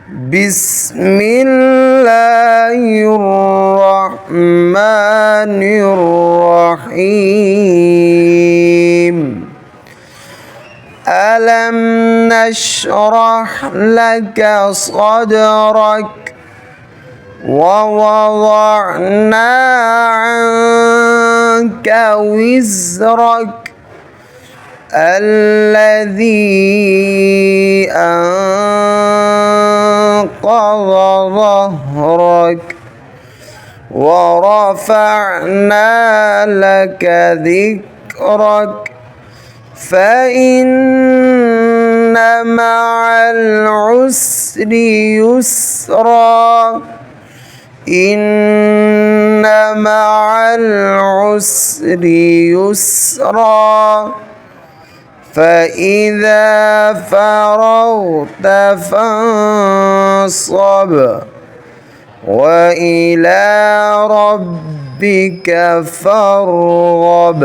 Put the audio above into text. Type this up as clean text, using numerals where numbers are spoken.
بسم الله الرحمن الرحيم ألم نشرح لك صدرك ووضعنا عنك وزرك الذي أنقض ظهرك ورفعنا لك ذكرك فإن مع العسر يسرا إن مع العسر يسرا فإذا فرغت فانصب وإلى ربك فارغب.